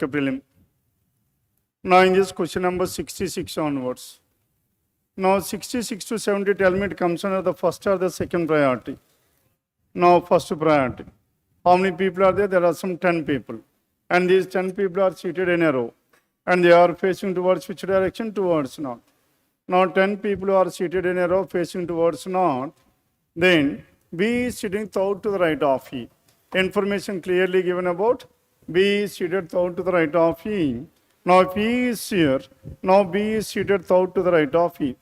prelim. Now in this question number 66 onwards. Now 66 to 70, tell me it comes under the first or the second priority. Now first priority. How many people are there? There are some 10 people. And these 10 people are seated in a row. And they are facing towards which direction? Towards north. Now 10 people are seated in a row facing towards north. Then B is sitting third to the right of E. Information clearly given about B is seated third to the right of E. Now if E is here, now B is seated third to the right of E.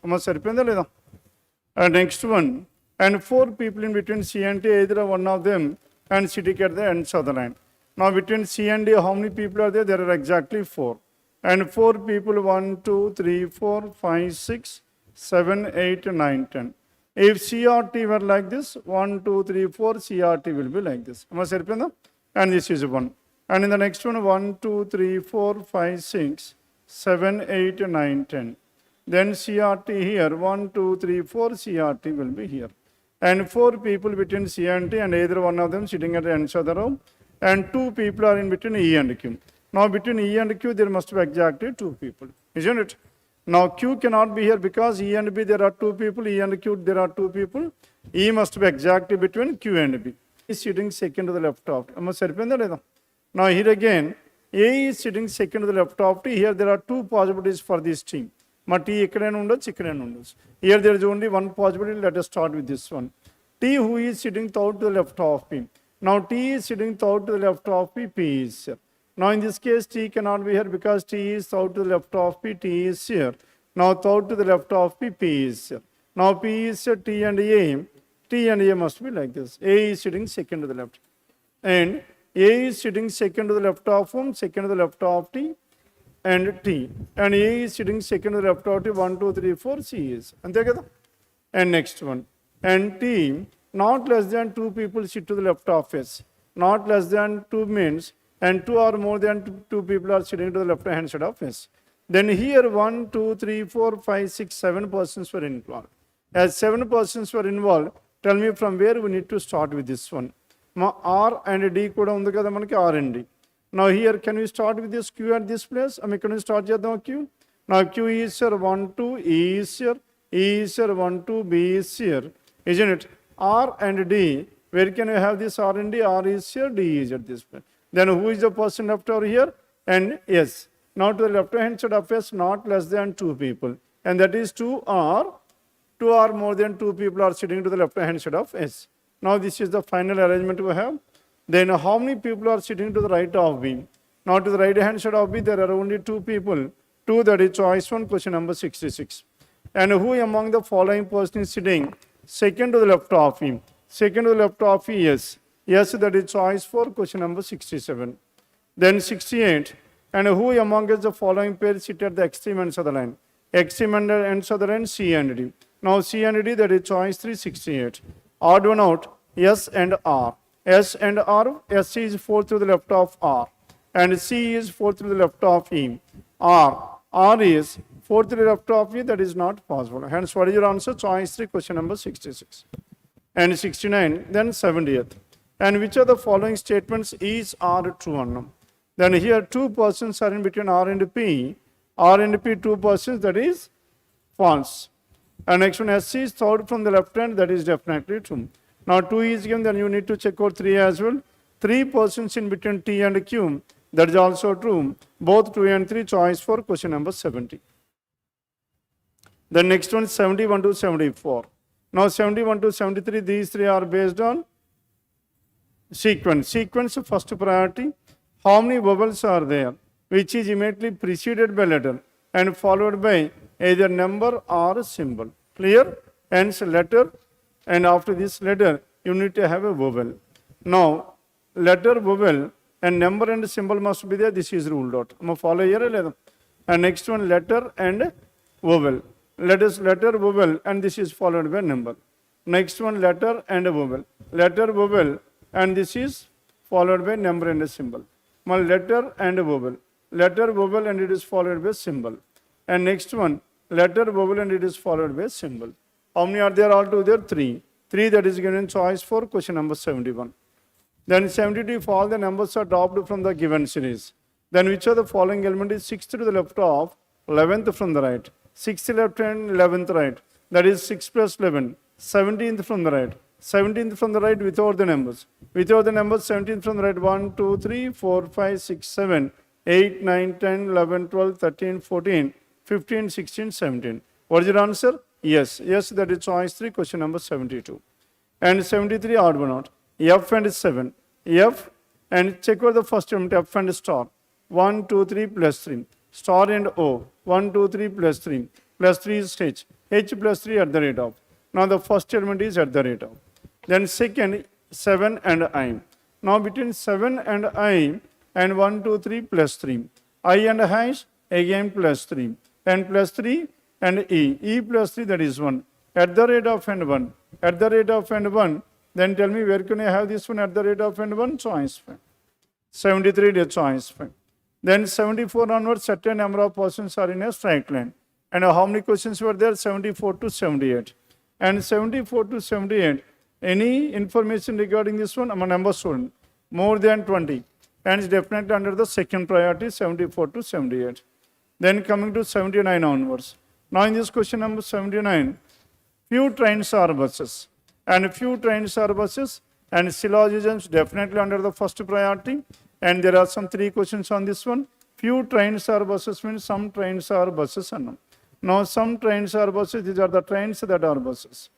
And next one, and 4 people in between C and D, either one of them and sitting at the ends of the line. Now between C and D, how many people are there? There are exactly 4. And 4 people, 1, 2, 3, 4, 5, 6, 7, 8, 9, 10. If C or T were like this, 1, 2, 3, 4, C or T will be like this. And this is 1. And in the next one, 1, 2, 3, 4, 5, 6, 7, 8, 9, 10. Then CRT here, 1, 2, 3, 4, CRT will be here. And 4 people between C and T, and either one of them sitting at the ends of the row. And 2 people are in between E and Q. Now between E and Q, there must be exactly 2 people, isn't it? Now Q cannot be here because E and B, there are 2 people, E and Q, there are 2 people. E must be exactly between Q and B. E is sitting second to the left of it. Now here again, A is sitting second to the left of T. Here there are 2 possibilities for this team. Here there is only one possibility. Let us start with this one. T who is sitting third to the left of P. Now T is sitting third to the left of P. P is here. Now in this case T cannot be here because T is third to the left of P. T is here. Now third to the left of P. P is here. Now P is here. T and A. T and A must be like this. A is sitting second to the left. And A is sitting second to the left of whom? Second to the left of T and T. And A is sitting second to the left of T. 1, 2, 3, 4, C is. And next one. And T, not less than 2 people sit to the left of S. Not less than 2 means, and 2 or more than 2 people are sitting to the left hand side of S. Then here 1, 2, 3, 4, 5, 6, 7 persons were involved. As 7 persons were involved, tell me from where we need to start with this one. R and D kuda undi kada manaki R and D. Now here can we start with this Q at this place? Can we start with Q? Now Q is here 1, 2, E is here, E is here 1, 2, B is here, isn't it? R and D, where can we have this R and D? R is here, D is at this place. Then who is the person left over here? And S. Now to the left hand side of S, not less than 2 people. And that is 2 or more than 2 people are sitting to the left hand side of S. Now this is the final arrangement we have. Then how many people are sitting to the right of B? Now to the right hand side of B, there are only 2 people. 2, that is choice 1, question number 66. And who among the following person is sitting second to the left of E? Second to the left of E, yes. Yes, that is choice 4, question number 67. Then 68. And who among us the following pair sit at the extreme ends of the line? Extreme ends of the line, C and D. Now C and D, that is choice 3, 68. Odd one out, S and R. S and R, S is 4 to the left of R. And C is 4 to the left of E. R is 4 to the left of E, that is not possible. Hence, what is your answer? Choice 3, question number 66. And 69, then 70th. And which of the following statements is R true or no? Then here 2 persons are in between R and P. R and P, 2 persons, that is false. And next one, S is third from the left hand, that is definitely true. Now 2 is given, then you need to check out 3 as well. 3 persons in between T and Q, that is also true. Both 2 and 3, choice 4, question number 70. The next one, 71 to 74. Now 71 to 73, these 3 are based on sequence. Sequence first priority. How many vowels are there? Which is immediately preceded by letter and followed by either number or symbol. Clear? Hence letter, and after this letter you need to have a vowel. Now letter, vowel and number and symbol must be there. This is ruled out. Follow here. And next one, letter and vowel. Let us letter, vowel, and this is followed by number. Next one, letter and vowel. Letter, vowel, and this is followed by number and a symbol. Letter and vowel. Letter, vowel, and it is followed by symbol. And next one, letter, vowel, and it is followed by symbol. How many are there altogether? 3. 3, that is given in choice 4, question number 71. Then 72, if all the numbers are dropped from the given series. Then which of the following element is 6th to the left of 11th from the right? 6th left and 11th right. That is 6 plus 11. 17th from the right. 17th from the right without the numbers. Without the numbers, 17th from the right. 1, 2, 3, 4, 5, 6, 7, 8, 9, 10, 11, 12, 13, 14, 15, 16, 17. What is your answer? Yes. Yes, that is choice 3, question number 72. And 73, odd one out. F and 7. F and check out the first element, F and star. 1, 2, 3 plus 3. Star and O. 1, 2, 3 plus 3. Plus 3 is H. H plus 3 at the rate of. Now the first element is at the rate of. Then second, 7 and I. Now between 7 and I and 1, 2, 3 plus 3. I and hash again plus 3. And plus 3 and E. E plus 3, that is 1. At the rate of and 1. At the rate of and 1. Then tell me where can I have this one at the rate of and 1? Choice 5. 73 is choice 5. Then 74 onwards, certain number of persons are in a straight line. And how many questions were there? 74 to 78. And 74 to 78, any information regarding this one? I'm a number student. More than 20. And it's definitely under the second priority, 74 to 78. Then coming to 79 onwards. Now in this question number 79, few trains are buses. And few trains are buses. And syllogisms definitely under the first priority. And there are some 3 questions on this one. Few trains are buses means some trains are buses. Now some trains are buses. These are the trains that are buses.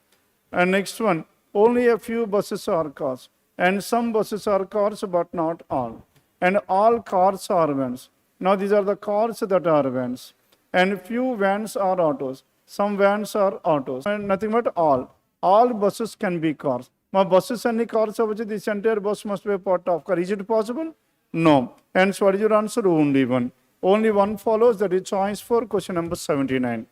And next one, only a few buses are cars. And some buses are cars but not all. And all cars are vans. Now these are the cars that are vans. And few vans are autos. Some vans are autos. And nothing but all. All buses can be cars. Now buses and cars of which this entire bus must be a part of car. Is it possible? No. And so what is your answer? Only one. Only one follows, that is choice 4, question number 79.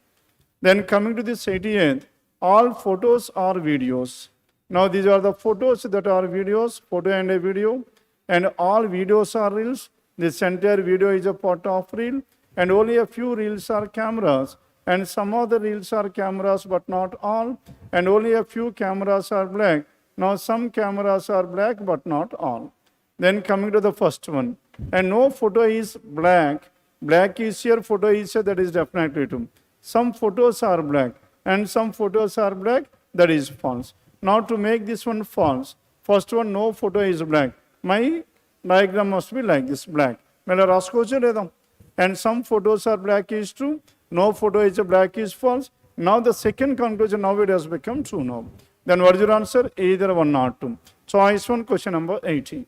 Then coming to this 88th, all photos are videos. Now these are the photos that are videos, photo and a video. And all videos are reels. This entire video is a part of reel. And only a few reels are cameras. And some of the reels are cameras but not all. And only a few cameras are black. Now some cameras are black but not all. Then coming to the first one. And no photo is black. Black is here, photo is here, that is definitely true. Some photos are black and some photos are black, that is false. Now to make this one false, first one, no photo is black. My diagram must be like this, black. And some photos are black is true, no photo is black is false. Now the second conclusion, now it has become true now. Then what is your answer? Either 1 or 2. Choice 1, question number 80.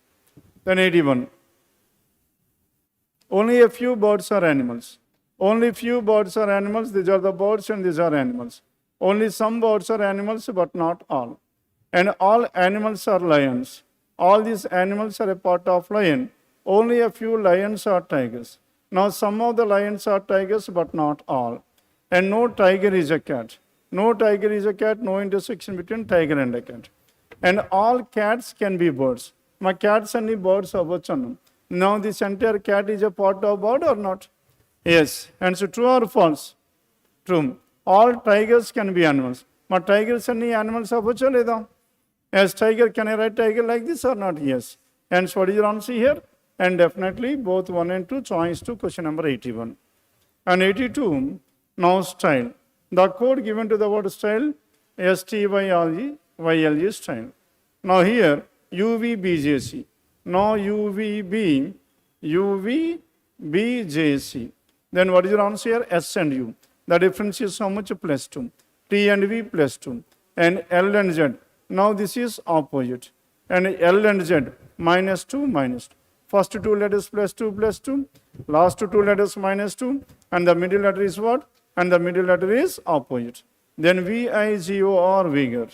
Then 81. Only a few birds are animals. Only few birds are animals. These are the birds and these are animals. Only some birds are animals but not all. And all animals are lions. All these animals are a part of lion. Only a few lions are tigers. Now some of the lions are tigers but not all. And no tiger is a cat. No tiger is a cat. No intersection between tiger and a cat. And all cats can be birds. My cats and the birds are birds. Now this entire cat is a part of bird or not? Yes. And so true or false? True. All tigers can be animals. But tigers and the animals are birds. As tiger, can I write tiger like this or not? Yes. And so what is your answer here? And definitely both 1 and 2, choice 2, question number 81. And 82, now style. The code given to the word style, S-T-Y-L-E, style. Now here, UVBJC. Now UVBJC. Then what is your answer here? S and U. The difference is how much? Plus 2. T and V plus 2. And L and Z. Now this is opposite. And L and Z minus 2 minus 2. First 2 letters plus 2 plus 2. Last 2 letters minus 2. And the middle letter is what? And the middle letter is opposite. Then VIGOR vigor.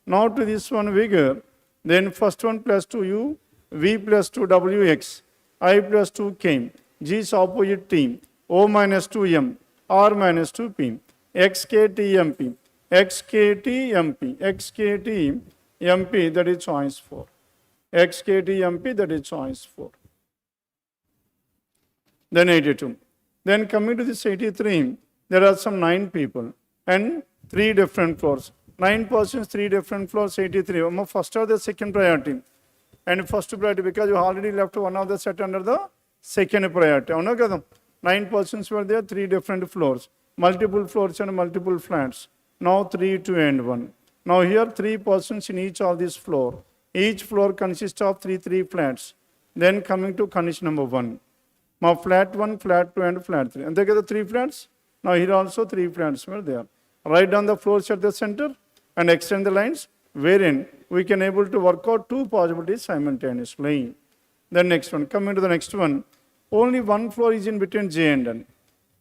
Now to this one vigor. Then first one plus 2 U. V plus 2 WX. I plus 2 K. G is opposite T. O minus 2 M. R minus 2 P. XKTMP. XKTMP. XKTMP, that is choice 4. XKTMP, that is choice 4. Then 82. Then coming to this 83, there are some 9 people and 3 different floors. 9 persons, 3 different floors, 83. First or the second priority? And first priority because you already left one of the set under the second priority. అవునా కదా 9 persons were there, 3 different floors, multiple floors and multiple flats. Now 3, 2 and 1. Now here 3 persons in each of this floor. Each floor consists of 3 flats. Then coming to condition number 1. Now flat 1, flat 2 and flat 3. And they get the 3 flats. Now here also 3 flats were there. Write down the floors at the center and extend the lines wherein we can able to work out 2 possibilities simultaneously. Then next one, coming to the next one, only one floor is in between J and N.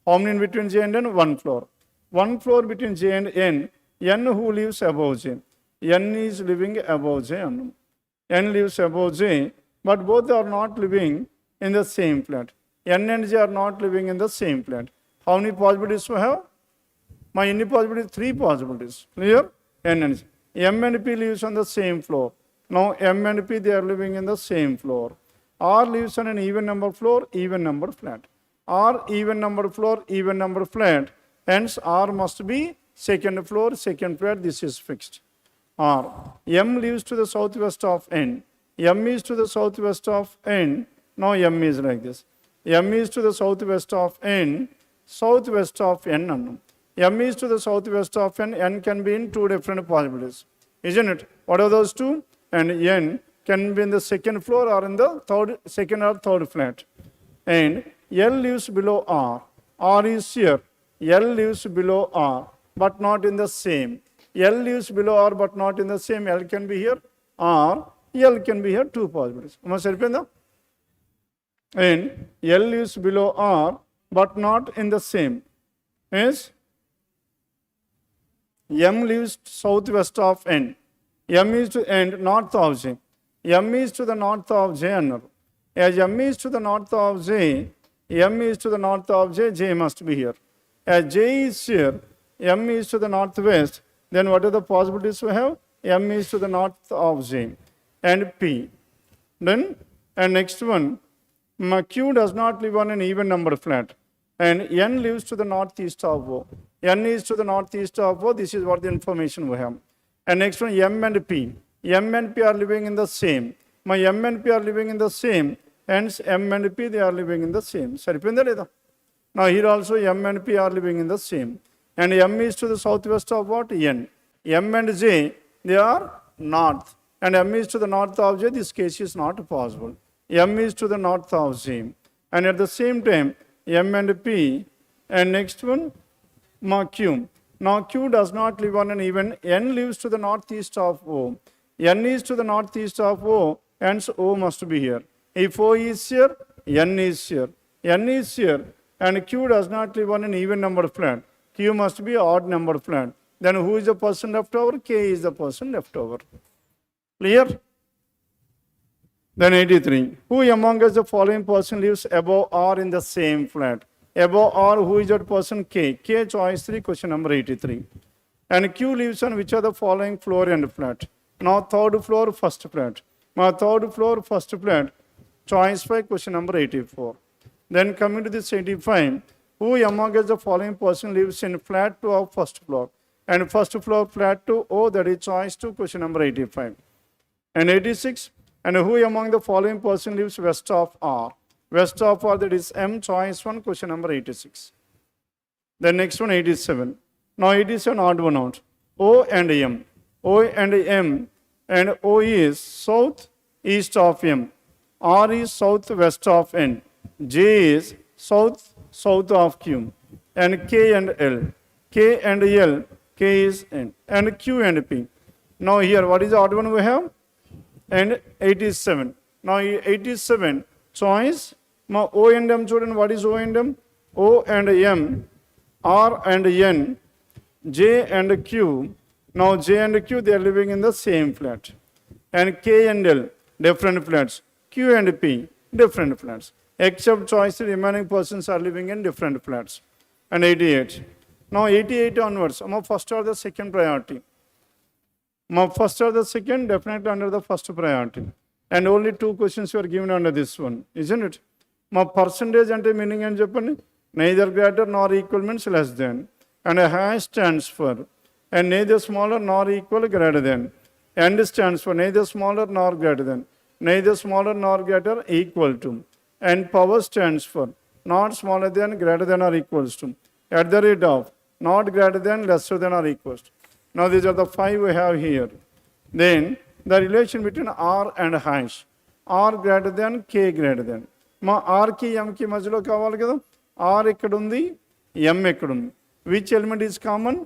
How many in between J and N? One floor. One floor between J and N. N who lives above J. N is living above J. N lives above J, but both are not living in the same flat. N and J are not living in the same flat. How many possibilities we have? My any possibilities? 3 possibilities. Clear? N and J. M and P lives on the same floor. Now M and P, they are living in the same floor. R lives on an even number floor, even number flat. R even number floor, even number flat. Hence R must be second floor, second flat. This is fixed. R. M lives to the southwest of N. M is to the southwest of N. Now M is like this. M is to the southwest of N, southwest of N. M is to the southwest of N. N can be in 2 different possibilities. Isn't it? What are those 2? And N can be in the second floor or in the second or third flat. And L lives below R. R is here. L lives below R, but not in the same. L lives below R, but not in the same. L can be here, or L can be here, 2 possibilities. And L lives below R, but not in the same. Yes? M lives southwest of N. M is to end north of J. M is to the north of J. As M is to the north of J, M is to the north of J, J must be here. As J is here, M is to the northwest, then what are the possibilities we have? M is to the north of J and P. Then, and next one, Q does not live on an even number flat. And N lives to the northeast of O. N is to the northeast of O. This is what the information we have. And next one, M and P. M and P are living in the same. My M and P are living in the same. Hence, M and P, they are living in the same. Now, here also M and P are living in the same. And M is to the southwest of what? N. M and J, they are north. And M is to the north of J. This case is not possible. M is to the north of J. And at the same time, M and P. And next one, Q. Now Q does not live on an even. N lives to the northeast of O. N is to the northeast of O, hence O must be here. If O is here, N is here. N is here, and Q does not live on an even number flat. Q must be odd number flat. Then who is the person left over? K is the person left over. Clear? Then 83. Who among us the following person lives above R in the same flat? Above R, who is that person? K. K choice 3, question number 83. And Q lives on which are the following floor and flat? Now third floor, first flat. Now third floor, first flat. Choice 5, question number 84. Then coming to this 85. Who among us the following person lives in flat 2 of first floor? And first floor flat 2, O, that is choice 2, question number 85. And 86. And who among the following person lives west of R? West of R, that is M, choice 1, question number 86. The next one, 87. Now 87, odd one out. O and M. O and M, and O is south east of M. R is southwest of N. J is south of Q. And K and L. K and L, K is N. And Q and P. Now here, what is the odd one we have? And 87. Now 87, choice. Now O and M, children, what is O and M? O and M, R and N, J and Q. Now J and Q, they are living in the same flat. And K and L, different flats. Q and P, different flats. Except choice, the remaining persons are living in different flats. And 88. Now 88 onwards, first or the second priority. First or the second, definitely under the first priority. And only 2 questions were given under this one, isn't it? Percentage ante meaning and Japan, neither greater nor equal means less than. And a hash stands for, and neither smaller nor equal greater than. And stands for neither smaller nor greater than. Neither smaller nor greater equal to. and power stands for not smaller than, greater than or equals to, at the rate of, not greater than, lesser than or equals to. Now these are the 5 we have here. Then the relation between R and hash. R greater than, K greater than. మా ఆర్కి ఎంకి మధ్యలో కావాలి కదా, are ఎక్కడ ఉంది, M ఎక్కడ ఉంది. Which element is common,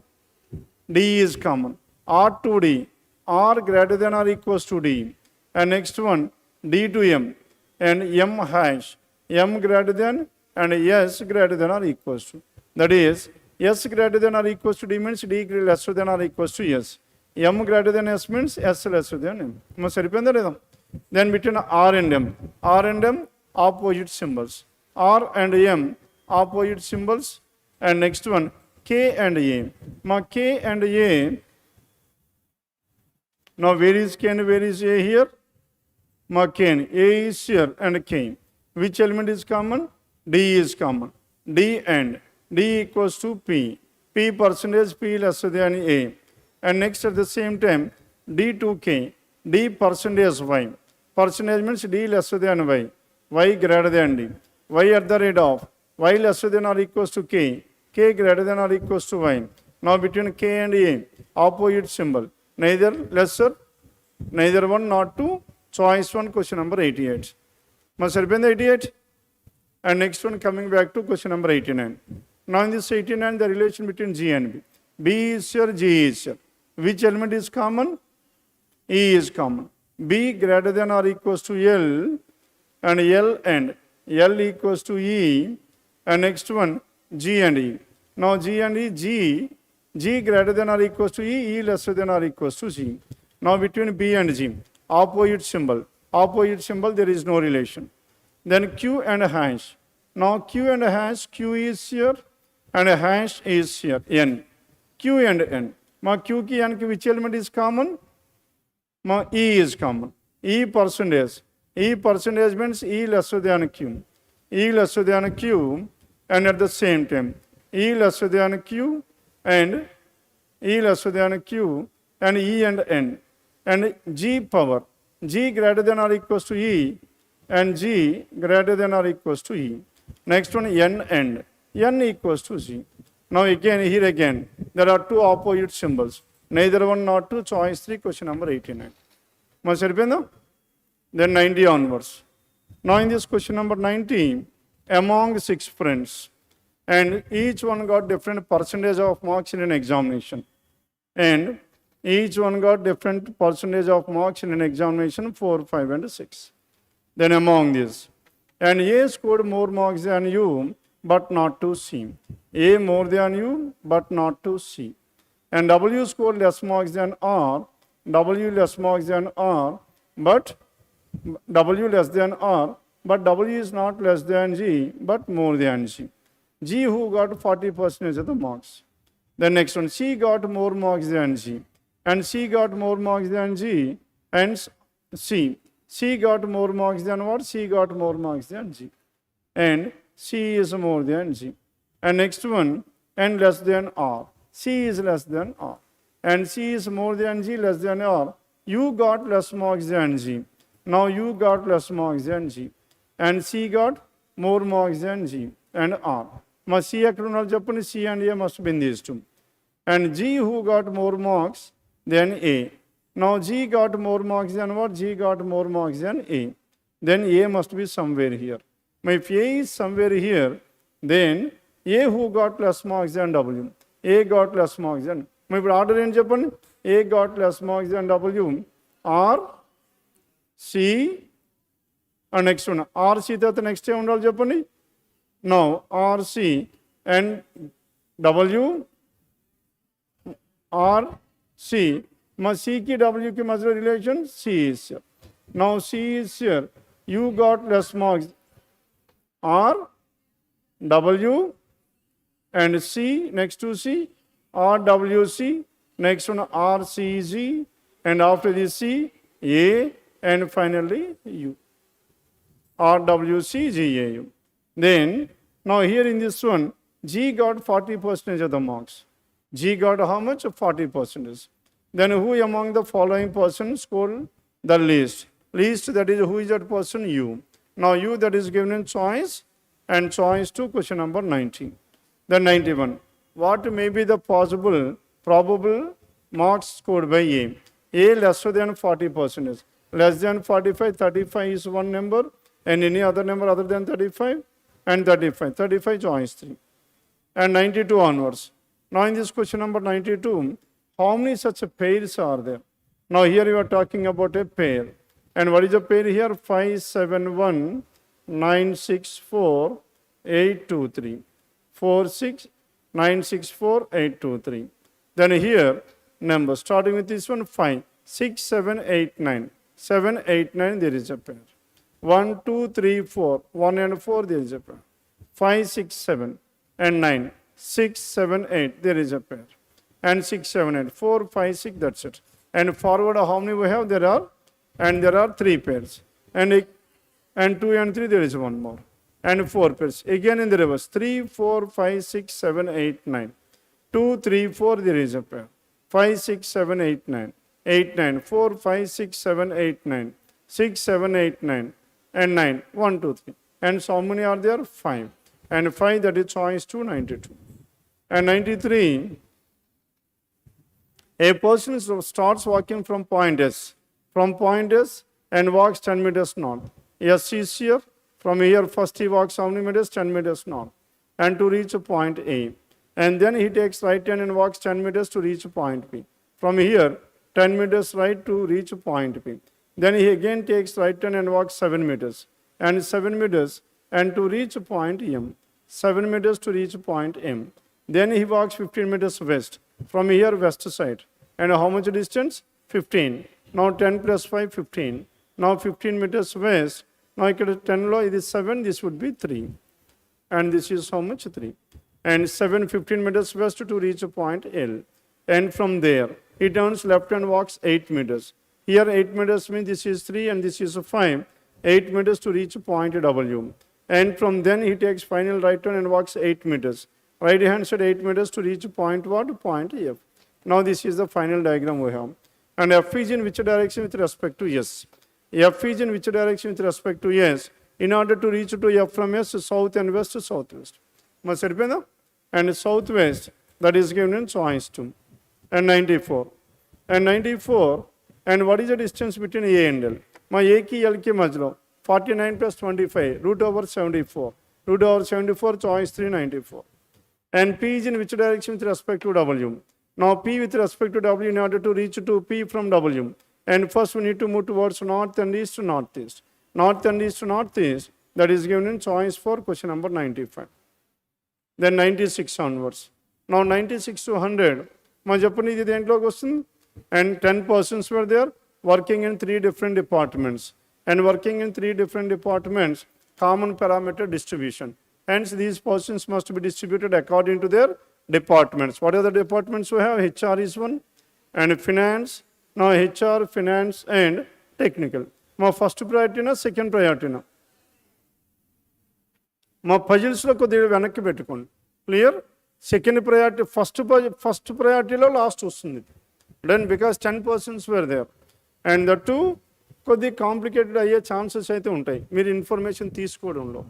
D is common. R to D, R greater than or equals to D. And next one D to M and M hash, M greater than and S greater than or equals to. That is S greater than or equals to D means D lesser than or equals to S. M greater than S means S lesser than M. సరిపోయిందా లేదా? Then between are and M, R and M opposite symbols. R and M opposite symbols. And next one K and A. Ma K and A. Now where is K and where is A here? Ma K and A is here and K. Which element is common? D is common. D and D equals to P. P percentage P lesser than A. And next at the same time D to K. D percentage Y. Percentage means D lesser than Y. Y greater than D. Y at the rate of, Y lesser than or equals to K. K greater than or equals to Y. Now between K and A, opposite symbol. Neither lesser, neither one, not two. Choice one, question number 88. Must have been the 88. And next one coming back to question number 89. Now in this 89, the relation between G and B. B is here, G is here. Which element is common? E is common. B greater than or equals to L. And L equals to E, and next one G and E. Now G and E, G greater than or equals to E, E lesser than or equals to G. Now between B and G, opposite symbol, there is no relation. Then Q and hash. Now Q and hash, Q is here and hash is here, N. Q and N. Ma Q ki N ki which element is common? Ma E is common. E percentage. E percentage means E lesser than Q. E lesser than Q, and at the same time E lesser than Q and E lesser than Q and E and N. And G power. G greater than or equals to E and G greater than or equals to E. Next one N and N equals to G. Now here again there are two opposite symbols. Neither one, not two. Choice 3, question number 89. Must have been the then 90 onwards. Now in this question number 90, among 6 friends, and each one got different percentage of marks in an examination. And each one got different percentage of marks in an examination, 4, 5 and 6. Then among these, and A scored more marks than you, but not to C. A more than you, but not to C. And W scored less marks than R, W less marks than R, but W less than R, but W is not less than G, but more than G. G who got 40% of the marks. The next one, C got more marks than G, and C got more marks than G, and C got more marks than what? C got more marks than G, and C is more than G. And next one, and less than R. C is less than R, and C is more than G, less than R. You got less marks than G. Now you got less marks than G, and C got more marks than G and R. Must C acronal Japanese, C and A must be in these two. And G who got more marks than A. Now G got more marks than what? G got more marks than A. Then A must be somewhere here. Now if A is somewhere here, then A who got less marks than W. A got less marks than. Now order in Japan, A got less marks than W. R C and next one RC that the next time Japanese. Now RC and W RC. Ma C ki W ki major relation C is here. Now C is here. You got less marks. R W and C next to C. R W C next one R C G and after this C A. And finally U. R W C G A U. Then now here in this one, G got 40% of the marks. G got how much? 40%. Then who among the following persons scored the least? Least, that is, who is that person? U. Now U that is given in choice and choice 2, question number 90. Then 91. What may be the probable marks scored by A? A less than 40%. Less than 45, 35 is one number, and any other number other than 35, and 35. 35 choice 3. And 92 onwards. Now in this question number 92, how many such pairs are there? Now here you are talking about a pair. And what is the pair here? 5, 7, 1, 9, 6, 4, 8, 2, 3. 4, 6, 9, 6, 4, 8, 2, 3. Then here, numbers, starting with this one, 5, 6, 7, 8, 9. 7, 8, 9, there is a pair. 1, 2, 3, 4. 1 and 4, there is a pair. 5, 6, 7, and 9. 6, 7, 8, there is a pair. And 6, 7, 8. 4, 5, 6, that's it. And forward, how many we have? There are 3 pairs. And 2 and 3, there is one more. And 4 pairs. Again in the reverse. 3, 4, 5, 6, 7, 8, 9. 2, 3, 4, there is a pair. 5, 6, 7, 8, 9. 8, 9. 4, 5, 6, 7, 8, 9. 6, 7, 8, 9. And 9. 1, 2, 3. And so how many are there? 5. And 5, that is choice 2, 92. And 93, a person starts walking from point S. From point S and walks 10 meters north. S is here. From here, first he walks how many meters? 10 meters north. And to reach point A. And then he takes right turn and walks 10 meters to reach point B. From here, 10 meters right to reach point B. Then he again takes right turn and walks 7 meters. And 7 meters and to reach point M. 7 meters to reach point M. Then he walks 15 meters west. From here, west side. And how much distance? 15. Now 10 plus 5, 15. Now 15 meters west. Now I get 10 low, it is 7, this would be 3. And this is how much? 3. And 7, 15 meters west to reach point L. And from there, he turns left and walks 8 meters. Here 8 meters means this is 3 and this is 5. 8 meters to reach point W. And from then he takes final right turn and walks 8 meters. Right hand side 8 meters to reach point what? Point F. Now this is the final diagram we have. And F is in which direction with respect to S? F is in which direction with respect to S? In order to reach to F from S, south and west, southwest. And southwest, that is given in choice 2. And 94. And 94, and what is the distance between A and L? My A ki L ki majlo, 49 plus 25, root over 74. Root over 74, choice 3, 94. And P is in which direction with respect to W? Now P with respect to W in order to reach to P from W. And first we need to move towards north and east to northeast. North and east to northeast, that is given in choice 4, question number 95. Then 96 onwards. Now 96 to 100, my Japanese question, and 10 persons were there working in 3 different departments. And working in 3 different departments, common parameter distribution. Hence these persons must be distributed according to their departments. What are the departments we have? HR is one, and finance. Now HR, finance, and technical. My first priority na, second priority na. My puzzles lo koddiga venakki pettukondi. Clear? Second priority, first priority lo last vastundi. Then because 10 persons were there, and the two koddiga complicated ayye chances aithe untayi. Meer information teesukodanlo.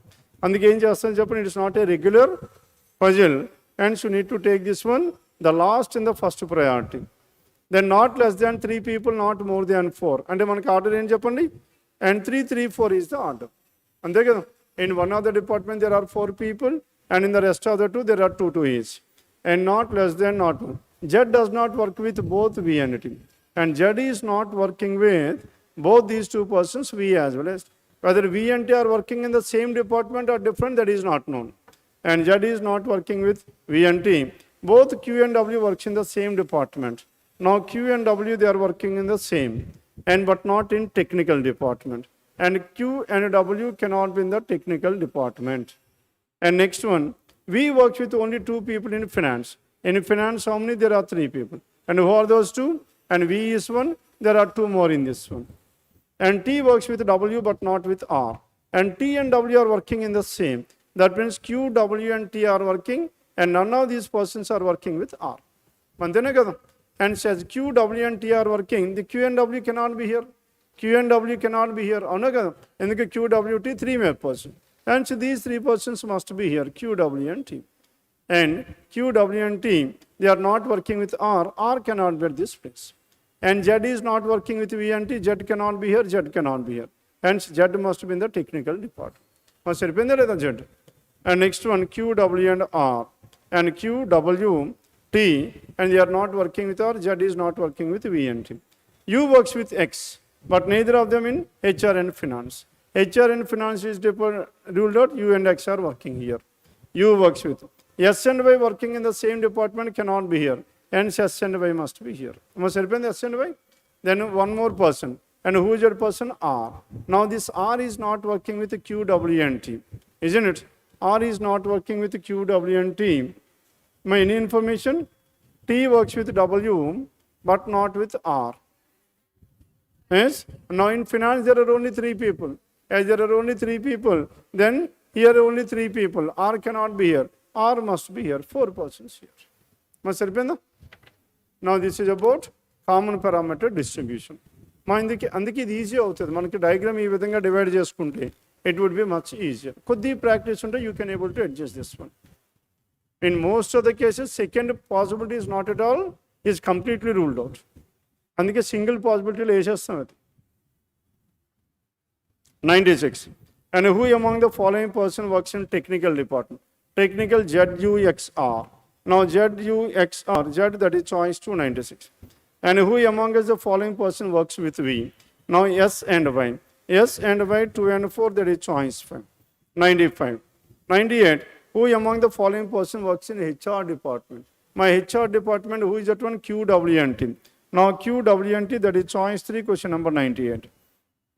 అందుకే ఏం చేస్తాను చెప్పండి, it is not a regular puzzle. Hence you need to take this one, the last in the first priority. Then not less than 3 people, not more than 4. అంటే మనకి order ఏం చెప్పండి? And 3, 3, 4 is the order. అంతే కదా? In one of the department there are 4 people, and in the rest of the 2 there are 2 to each. And not less than, not more. Z does not work with both V and T. And Z is not working with both these 2 persons, V as well as. Whether V and T are working in the same department or different, that is not known. And Z is not working with V and T. Both Q and W works in the same department. Now Q and W, they are working in the same, and but not in technical department. And Q and W cannot be in the technical department. And next one, V works with only 2 people in finance. In finance, how many? There are 3 people. And who are those 2? And V is 1. There are 2 more in this one. And T works with W but not with R. And T and W are working in the same. That means Q, W and T are working, and none of these persons are working with R. And says Q, W and T are working, the Q and W cannot be here. Q and W cannot be here. In the QWT, 3 person. And so these 3 persons must be here, Q, W, and T. And Q, W, and T, they are not working with R. R cannot be at this place. And Z is not working with V and T. Z cannot be here. Z cannot be here. Hence, Z must be in the technical department. Z. And next one, Q, W, and R. And Q, W, T, and they are not working with R. Z is not working with V and T. U works with X, but neither of them in HR and finance. HR and finance is ruled out. U and X are working here. U works with S and Y working in the same department cannot be here. Hence, S and Y must be here. Must happen S and Y. Then one more person. And who is that person? R. Now this R is not working with the Q, W, and T. Isn't it? R is not working with the Q, W, and T. Any information? T works with W, but not with R. Yes? Now in finance, there are only 3 people. As there are only 3 people, then here are only 3 people. R cannot be here. R must be here. 4 persons here. Must happen? Now this is about common parameter distribution. అందుకే ఇది easy అవుతుంది మనకి diagram ఈ విధంగా divide చేసుకుంటే it would be much easier. కొద్ది practice ఉంటే you can able to adjust this one. In most of the cases, second possibility is not at all, is completely ruled out. అందుకే single పాసిబిలిటీలో వేసేస్తాం అది. 96. And who among the following person works in technical department? Technical ZUXR. Now ZUXR, Z that is choice 296. And who among us the following person works with V? Now S and Y. S and Y 2 and 4 that is choice 5. 95. 98. Who among the following person works in HR department? My HR department, who is that one? Q, W, and T. Now Q, W, and T that is choice 3, question number 98.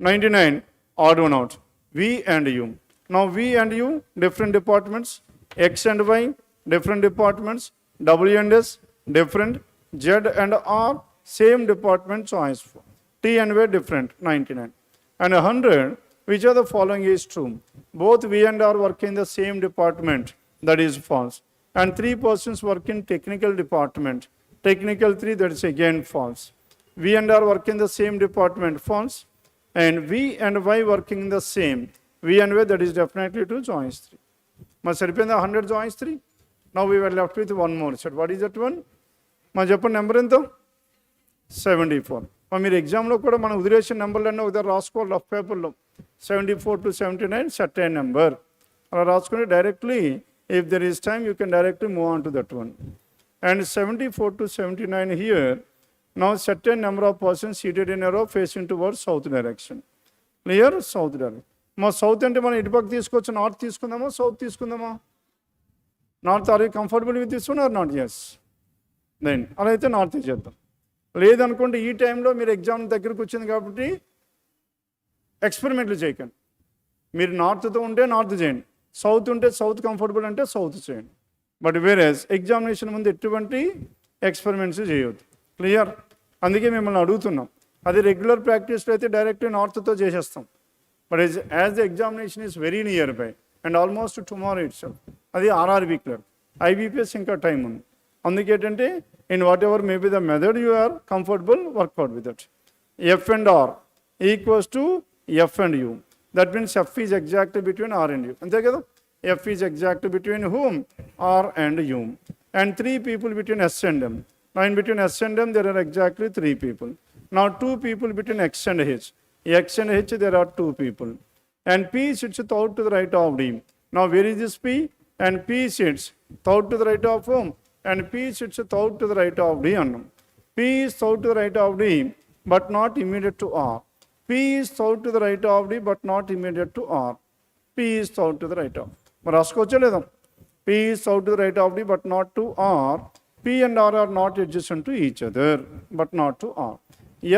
99. Odd one out. V and U. Now V and U, different departments. X and Y, different departments. W and S, different. Z and R, same department, choice 4. T and Y, different, 99. And 100, which of the following is true? Both V and R work in the same department, that is false. And 3 persons work in technical department. Technical 3, that is again false. V and R work in the same department, false. And V and Y working in the same. V and Y, that is definitely true, choice 3. Must repeat the 100 choice 3. Now we were left with one more set. What is that one? మా చెప్పండి number ఎంత 74. మీరు ఎగ్జామ్లో కూడా మనం వదిలేసిన నెంబర్లన్నీ ఒకసారి రాసుకోవాలి రఫ్ పేపర్లో 74 to 79 సర్టైన్ నెంబర్ అలా రాసుకుని directly if there is time you can directly move on to that one and 74 to 79 here now certain number of persons seated in a row facing towards south direction clear south direction మా south అంటే మనం ఇటుపక్క తీసుకోవచ్చు north తీసుకుందామా south తీసుకుందామా north are you comfortable with this one or not yes then అలా అయితే north చేద్దాం లేదనుకుంటే ఈ టైంలో మీరు ఎగ్జామ్ దగ్గరకు వచ్చింది కాబట్టి ఎక్స్పెరిమెంట్లు చేయకండి మీరు నార్త్తో ఉంటే నార్త్ చేయండి సౌత్ ఉంటే సౌత్ కంఫర్టబుల్ అంటే సౌత్ చేయండి బట్ వేరేస్ ఎగ్జామినేషన్ ముందు ఎటువంటి ఎక్స్పెరిమెంట్స్ చేయవద్దు క్లియర్ అందుకే మిమ్మల్ని అడుగుతున్నాం అది రెగ్యులర్ ప్రాక్టీస్లో అయితే డైరెక్ట్ నార్త్తో చేసేస్తాం but as the examination is very near by and almost tomorrow it's అది ఆర్ఆర్బీ క్లర్క్ ఐబీపీఎస్ ఇంకా టైం ఉంది అందుకేంటంటే in whatever may be the method you are comfortable, work out with it. F and R equals to F and U. That means F is exactly between R and U. And F is exactly between whom? R and U. And 3 people between S and M. Now in between S and M there are exactly 3 people. Now 2 people between X and H. X and H there are 2 people. And P sits out to the right of D. Now where is this P? And P sits out to the right of whom? And P sits out to the right of D. P is out to the right of D, but not immediate to R. P is out to the right of D, but not immediate to R. P is out to the right of. P is out to the right of D, but not to R. P and R are not adjacent to each other, but not to R.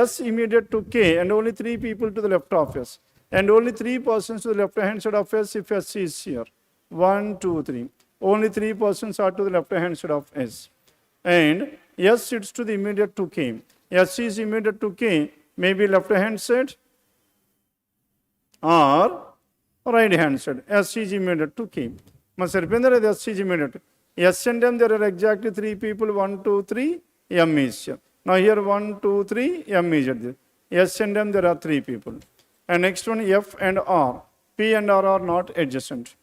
S immediate to K, and only 3 people to the left of S. And only 3 persons to the left hand side of S if S is here. 1, 2, 3. Only 3 persons are to the left hand side of S. And S sits to the immediate to K. S is immediate to K, maybe left hand side or right hand side. S is immediate to K. Must repeat that S is immediate. S and M there are exactly 3 people, 1, 2, 3, M is here. Now here 1, 2, 3, M is here. S and M, there are 3 people. And next one, F and R. P and R are not adjacent.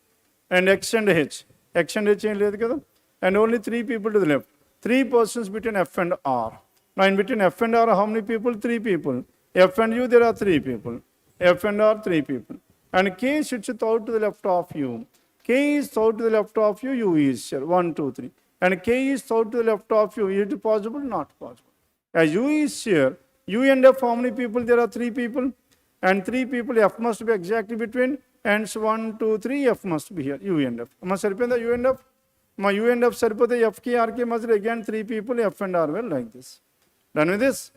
And X and H. X and H, and only 3 people to the left. 3 persons between F and R. Now in between F and R, how many people? 3 people. F and U, there are 3 people. F and R, 3 people. And K sits out to the left of U. K is out to the left of U, U is here. 1, 2, 3. And K is out to the left of U. Is it possible? Not possible. As U is here, U and F, how many people? There are 3 people. And 3 people, F must be exactly between. And 1, 2, 3, F must be here. U and F. Must repeat the U and F. My U and F saripothe F K R K must be again 3 people, F and R well like this. Done with this?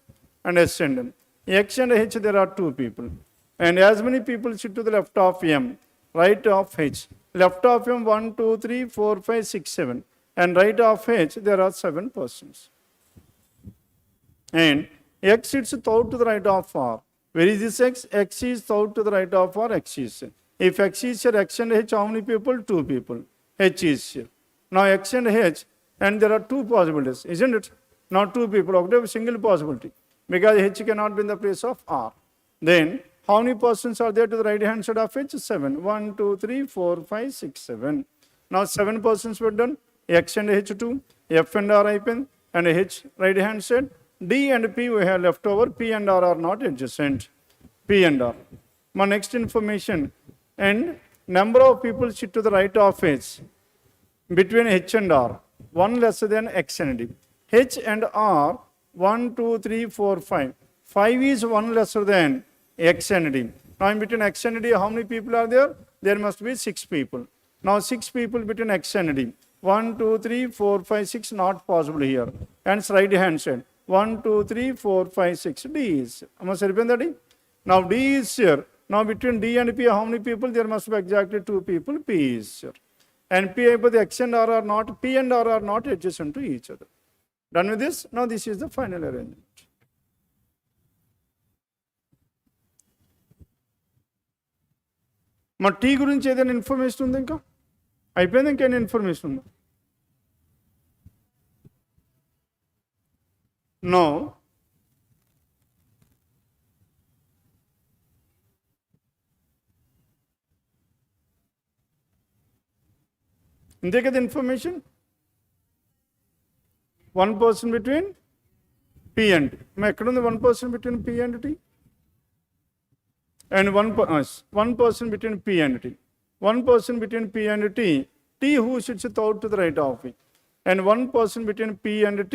And S and M. X and H, there are 2 people. And as many people sit to the left of M, right of H. Left of M, 1, 2, 3, 4, 5, 6, 7. And right of H, there are 7 persons. And X sits out to the right of R. Where is this X? X is out to the right of R, X is here. If X is here, X and H, how many people? 2 people. H is here. Now X and H, and there are 2 possibilities, isn't it? Not 2 people, okay, a single possibility. Because H cannot be in the place of R. Then, how many persons are there to the right hand side of H? 7. 1, 2, 3, 4, 5, 6, 7. Now 7 persons were done. X and H 2, F and R open, and H right hand side. D and P we have left over. P and R are not adjacent. P and R. My next information. And number of people sit to the right of H. Between H and R, 1 lesser than X and D. H and R, 1, 2, 3, 4, 5. 5 is 1 lesser than X and D. Now in between X and D, how many people are there? There must be 6 people. Now 6 people between X and D. 1, 2, 3, 4, 5, 6, not possible here. Hence right hand side. 1, 2, 3, 4, 5, 6. D is. Now D is here. Now between D and P, how many people? There must be exactly 2 people. P is here. And P, but the X and R are not, P and R are not adjacent to each other. Done with this? Now this is the final arrangement. మా tea గురించి ఏదైనా information ఉంది ఇంకా అయిపోయింది ఇంకేమైనా information ఉందా no ఇంతే కదా information 1 person between P and T. ఎక్కడ ఉంది 1 person between P and T? And 1 person between P and T. 1 person between P and T. T who sits out to the right of P. And 1 person between P and T.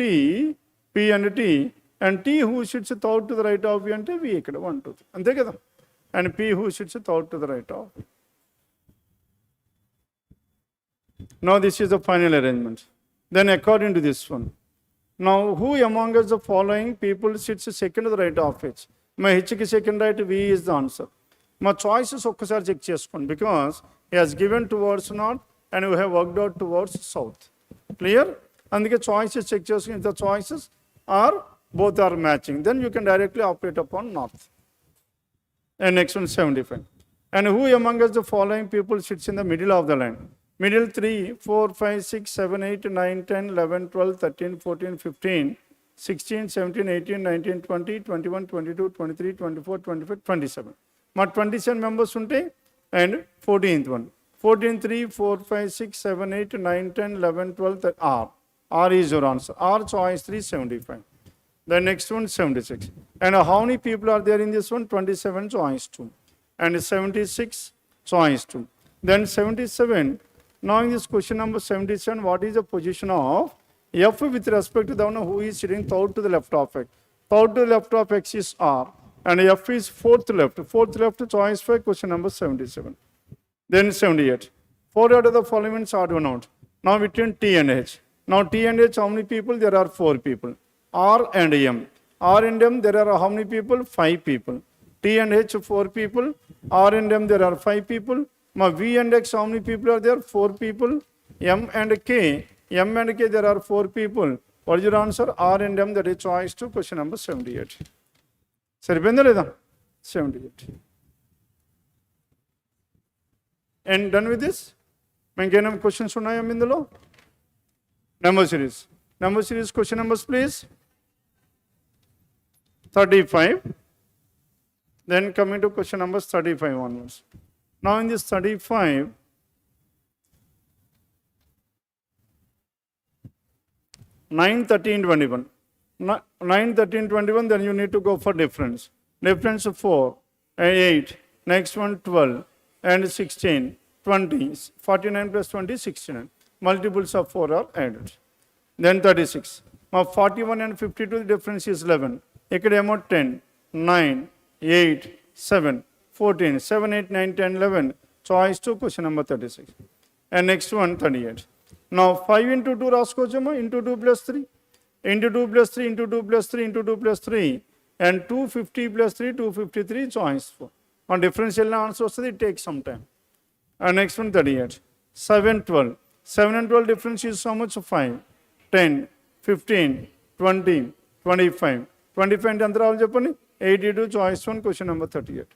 P and T. And T who sits out to the right of V అంటే V ఇక్కడ 1, 2, 3. అంతే కదా? And P who sits out to the right of V. Now this is the final arrangement. Then according to this one. Now who among us the following people sits second to the right of H? My H ki second right, V is the answer. My choices okkasari check cheskondi because he has given towards north and we have worked out towards south. Clear? Andike choices check cheskoni, if the choices are both are matching, then you can directly operate upon north. And next one 75. And who among us the following people sits in the middle of the line? Middle 3, 4, 5, 6, 7, 8, 9, 10, 11, 12, 13, 14, 15, 16, 17, 18, 19, 20, 21, 22, 23, 24, 25, 27. My 27 members ఉంటాయి and 14th one. 14, 3, 4, 5, 6, 7, 8, 9, 10, 11, 12, 13, R. R is your answer. R choice 3, 75. The next one 76. And how many people are there in this one? 27 choice 2. And 76 choice 2. Then 77. Now in this question number 77, what is the position of F with respect to the one who is sitting third to the left of X? Third to the left of X is R. And F is fourth left. Fourth left choice 5, question number 77. Then 78. 4 out of the following is odd one out. Now between T and H. Now T and H, how many people? There are 4 people. R and M. R and M, there are how many people? 5 people. T and H, 4 people. R and M, there are 5 people. My V and X, how many people are there? 4 people. M and K. M and K, there are 4 people. What is your answer? R and M, that is choice 2, question number 78. Saripenda leda? 78. And done with this? Mankenam questions unnaya mindulo? Number series. Number series question numbers please. 35, Then coming to question number 35 onwards. Now in this 35, 9, 13, 21. 9, 13, 21, then you need to go for difference. Difference of 4, 8, next one 12, and 16, 20, 49 plus 20, 69. Multiples of 4 are added. Then 36. Now 41 and 52, the difference is 11. Ekademo 10, 9, 8, 7, 14, 7, 8, 9, 10, 11. Choice 2, question number 36. And next one 38. Now 5 into 2 raskochama into 2 plus 3. Into 2 plus 3 into 2 plus 3 into 2 plus 3. And 250 plus 3, 253, choice 4. On differential answer, it takes some time. And next one 38. 7, 12. 7 and 12 difference is so much? 5, 10, 15, 20, 25. 25 and Andhra Japani, 82, choice 1, question number 38.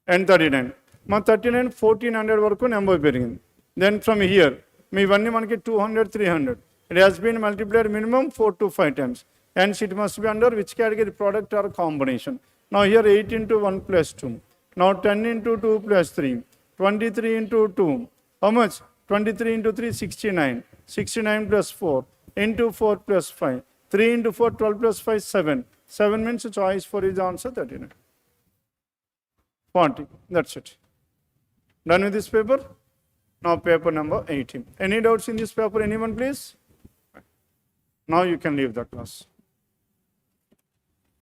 And 39. Ma 39, 1400 work number bearing. Then from here, me one manki 200, 300. It has been multiplied minimum 4 to 5 times. Hence it must be under which category, product or combination. Now here 8 into 1 plus 2. Now 10 into 2 plus 3. 23 into 2. How much? 23 into 3, 69. 69 plus 4. Into 4 plus 5. 3 into 4, 12 plus 5, 7. 7 means choice 4 is the answer 39. 40. That's it. Done with this paper? Now paper number 18. Any doubts in this paper? Anyone please? Now you can leave the class.